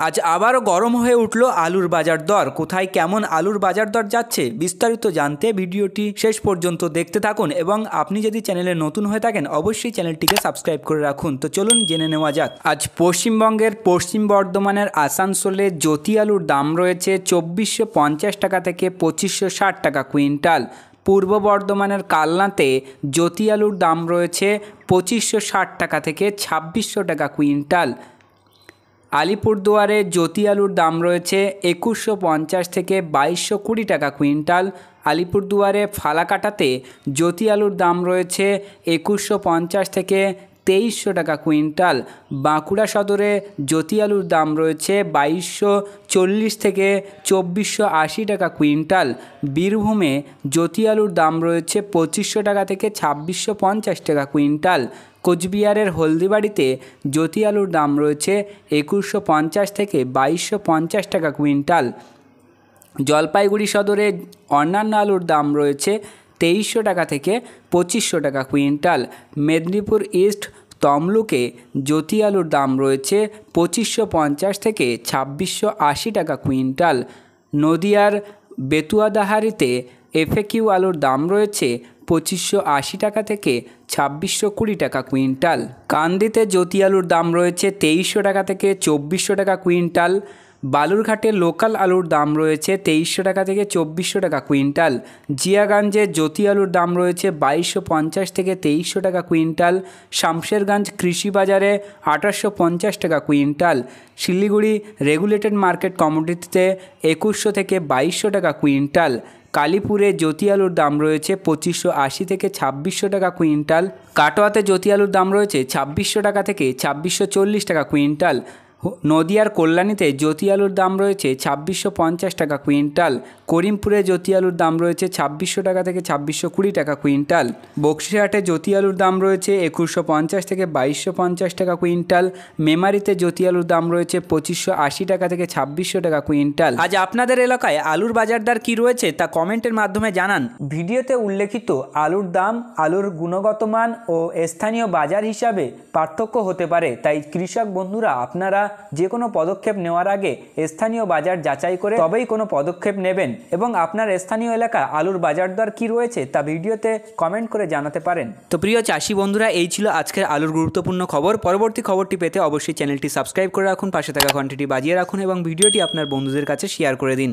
আজ আবারও গরম হয়ে উঠল আলুর বাজার দর। কোথায় কেমন আলুর বাজার দর যাচ্ছে বিস্তারিত জানতে ভিডিওটি শেষ পর্যন্ত দেখতে থাকুন এবং আপনি যদি চ্যানেলে নতুন হয়ে থাকেন অবশ্যই চ্যানেলটিকে সাবস্ক্রাইব করে রাখুন। তো চলুন জেনে নেওয়া যাক। আজ পশ্চিমবঙ্গের পশ্চিম বর্ধমানের আসানসোলে জ্যোতি আলুর দাম রয়েছে 2450 টাকা থেকে 2560 টাকা কুইন্টাল। পূর্ব বর্ধমানের কালনাতে জ্যোতি আলুর দাম রয়েছে 2560 টাকা থেকে 2600 টাকা কুইন্টাল। আলিপুরদুয়ারে জ্যোতি আলুর দাম রয়েছে 2150 থেকে 2220 টাকা কুইন্টাল। আলিপুরদুয়ারে ফালাকাটাতে জ্যোতি আলুর দাম রয়েছে 2150 থেকে 2300 টাকা কুইন্টাল। বাঁকুড়া সদরে জ্যোতি আলুর দাম রয়েছে 2240 থেকে 2480 টাকা কুইন্টাল। বীরভূমে জ্যোতি আলুর দাম রয়েছে 2500 টাকা থেকে 2650 টাকা কুইন্টাল। কোচবিহারের হলদিবাড়িতে জ্যোতি আলুর দাম রয়েছে 2150 থেকে 2250 টাকা কুইন্টাল। জলপাইগুড়ি সদরে অন্যান্য আলুর দাম রয়েছে 2300 টাকা থেকে 2500 টাকা কুইন্টাল। মেদিনীপুর ইস্ট তমলুকে জ্যোতি আলুর দাম রয়েছে 2550 থেকে 2680 টাকা কুইন্টাল। নদিয়ার বেতুয়াদাহারিতে এফএকিউ আলুর দাম রয়েছে 2580 টাকা থেকে 2620 টাকা কুইন্টাল। কান্দিতে জ্যোতি আলুর দাম রয়েছে 2300 টাকা থেকে 2400 টাকা কুইন্টাল। বালুরঘাটে লোকাল আলুর দাম রয়েছে 2300 টাকা থেকে 2400 টাকা কুইন্টাল। জিয়াগঞ্জে জ্যোতি আলুর দাম রয়েছে 2250 থেকে 2300 টাকা কুইন্টাল। শামশেরগঞ্জ কৃষি বাজারে 2850 টাকা কুইন্টাল। শিলিগুড়ি রেগুলেটেড মার্কেট কমোডিটিতে 2100 থেকে 2200 টাকা কুইন্টাল। কালীপুরে জ্যোতি আলুর দাম রয়েছে 2580 থেকে 2600 টাকা কুইন্টাল। কাটোয়াতে জ্যোতি আলুর দাম রয়েছে 2600 টাকা থেকে 2640 টাকা কুইন্টাল। নদিয়ার কল্যাণীতে জ্যোতি আলুর দাম রয়েছে 2650 টাকা কুইন্টাল। করিমপুরে জ্যোতি আলুর দাম রয়েছে 2600 টাকা থেকে 2620 টাকা কুইন্টাল। বক্সিরহাটে জ্যোতি আলুর দাম রয়েছে 2150 থেকে 2250 টাকা কুইন্টাল। মেমারিতে জ্যোতি আলুর দাম রয়েছে 2580 টাকা থেকে 2600 টাকা কুইন্টাল। আজ আপনাদের এলাকায় আলুর বাজার দর কী রয়েছে তা কমেন্টের মাধ্যমে জানান। ভিডিওতে উল্লেখিত আলুর দাম আলুর গুণগত মান ও স্থানীয় বাজার হিসাবে পার্থক্য হতে পারে, তাই কৃষক বন্ধুরা আপনারা যে কোনো পদক্ষেপ নেওয়ার আগে স্থানীয় বাজার যাচাই করে তবেই কোনো পদক্ষেপ নেবেন এবং আপনার স্থানীয় এলাকা আলুর বাজার দর কী রয়েছে তা ভিডিওতে কমেন্ট করে জানাতে পারেন। তো প্রিয় চাষি বন্ধুরা, এই ছিল আজকের আলুর গুরুত্বপূর্ণ খবর। পরবর্তী খবরটি পেতে অবশ্যই চ্যানেলটি সাবস্ক্রাইব করে রাখুন, পাশে থাকা ঘন্টিটি বাজিয়ে রাখুন এবং ভিডিওটি আপনার বন্ধুদের কাছে শেয়ার করে দিন।